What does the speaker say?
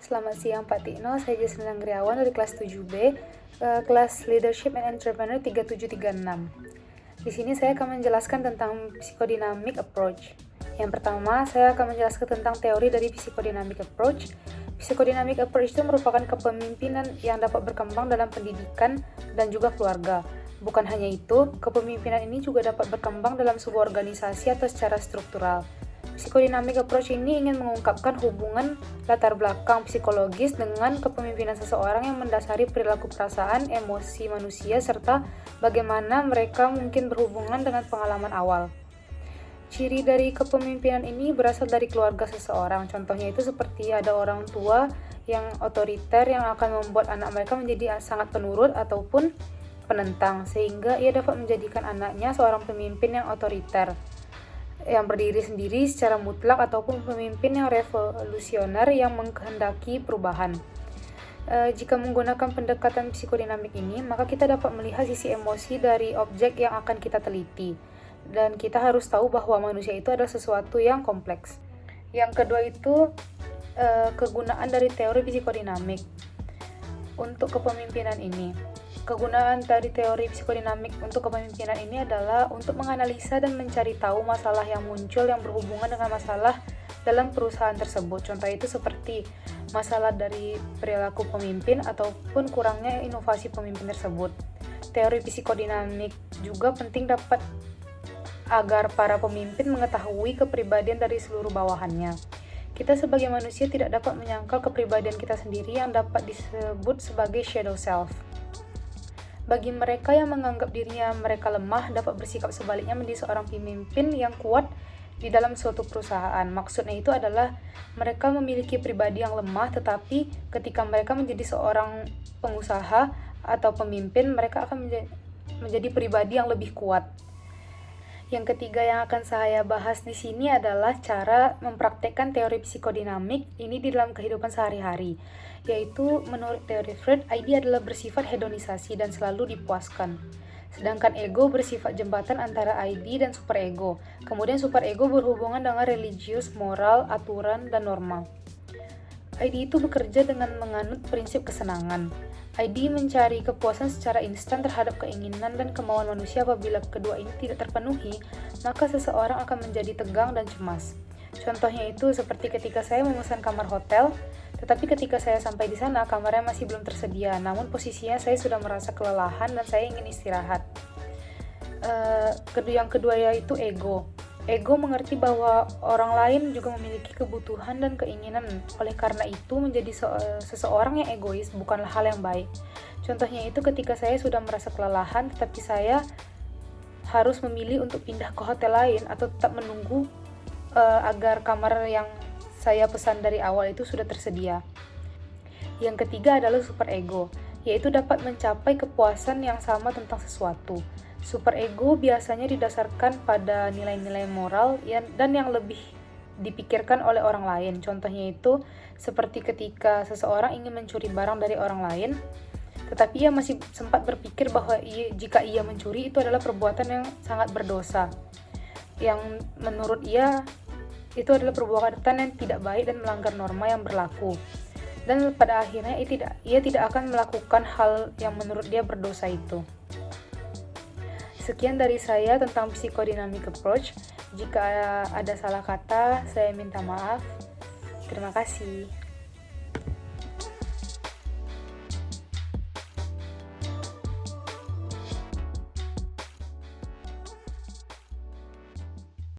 Selamat siang Pak Tikno, saya Jasmine Anggriawan dari kelas 7B, kelas Leadership and Entrepreneur 3736. Di sini saya akan menjelaskan tentang Psychodynamic Approach. Yang pertama, saya akan menjelaskan tentang teori dari Psychodynamic Approach. Psychodynamic Approach itu merupakan kepemimpinan yang dapat berkembang dalam pendidikan dan juga keluarga. Bukan hanya itu, kepemimpinan ini juga dapat berkembang dalam sebuah organisasi atau secara struktural. Psychodynamic approach ini ingin mengungkapkan hubungan latar belakang psikologis dengan kepemimpinan seseorang yang mendasari perilaku perasaan, emosi manusia, serta bagaimana mereka mungkin berhubungan dengan pengalaman awal. Ciri dari kepemimpinan ini berasal dari keluarga seseorang. Contohnya itu seperti ada orang tua yang otoriter yang akan membuat anak mereka menjadi sangat penurut ataupun penentang, sehingga ia dapat menjadikan anaknya seorang pemimpin yang otoriter, yang berdiri sendiri secara mutlak, ataupun pemimpin yang revolusioner yang menghendaki perubahan. Jika menggunakan pendekatan psikodinamik ini, maka kita dapat melihat sisi emosi dari objek yang akan kita teliti. Dan kita harus tahu bahwa manusia itu adalah sesuatu yang kompleks. Yang kedua itu kegunaan dari teori psikodinamik untuk kepemimpinan ini. Kegunaan dari teori psikodinamik untuk kepemimpinan ini adalah untuk menganalisa dan mencari tahu masalah yang muncul yang berhubungan dengan masalah dalam perusahaan tersebut. Contoh itu seperti masalah dari perilaku pemimpin ataupun kurangnya inovasi pemimpin tersebut. Teori psikodinamik juga penting dapat agar para pemimpin mengetahui kepribadian dari seluruh bawahannya. Kita sebagai manusia tidak dapat menyangkal kepribadian kita sendiri yang dapat disebut sebagai shadow self. Bagi mereka yang menganggap dirinya mereka lemah, dapat bersikap sebaliknya menjadi seorang pemimpin yang kuat di dalam suatu perusahaan. Maksudnya itu adalah mereka memiliki pribadi yang lemah, tetapi ketika mereka menjadi seorang pengusaha atau pemimpin, mereka akan menjadi pribadi yang lebih kuat. Yang ketiga yang akan saya bahas di sini adalah cara mempraktekkan teori psikodinamik ini di dalam kehidupan sehari-hari. Yaitu menurut teori Freud, ID adalah bersifat hedonisasi dan selalu dipuaskan. Sedangkan ego bersifat jembatan antara ID dan superego. Kemudian superego berhubungan dengan religius, moral, aturan, dan norma. ID itu bekerja dengan menganut prinsip kesenangan. ID mencari kepuasan secara instan terhadap keinginan dan kemauan manusia. Apabila kedua ini tidak terpenuhi, maka seseorang akan menjadi tegang dan cemas. Contohnya itu seperti ketika saya memesan kamar hotel, tetapi ketika saya sampai di sana, kamarnya masih belum tersedia. Namun posisinya saya sudah merasa kelelahan dan saya ingin istirahat. Yang kedua yaitu ego. Ego mengerti bahwa orang lain juga memiliki kebutuhan dan keinginan. Oleh karena itu, menjadi seseorang yang egois bukanlah hal yang baik. Contohnya itu ketika saya sudah merasa kelelahan, tetapi saya harus memilih untuk pindah ke hotel lain atau tetap menunggu agar kamar yang saya pesan dari awal itu sudah tersedia. Yang ketiga adalah superego, yaitu dapat mencapai kepuasan yang sama tentang sesuatu. Superego biasanya didasarkan pada nilai-nilai moral dan yang lebih dipikirkan oleh orang lain. Contohnya itu seperti ketika seseorang ingin mencuri barang dari orang lain, tetapi ia masih sempat berpikir bahwa jika ia mencuri itu adalah perbuatan yang sangat berdosa, yang menurut ia itu adalah perbuatan yang tidak baik dan melanggar norma yang berlaku. Dan pada akhirnya ia tidak akan melakukan hal yang menurut dia berdosa itu. Sekian dari saya tentang psychodynamic approach. Jika ada salah kata, saya minta maaf. Terima kasih.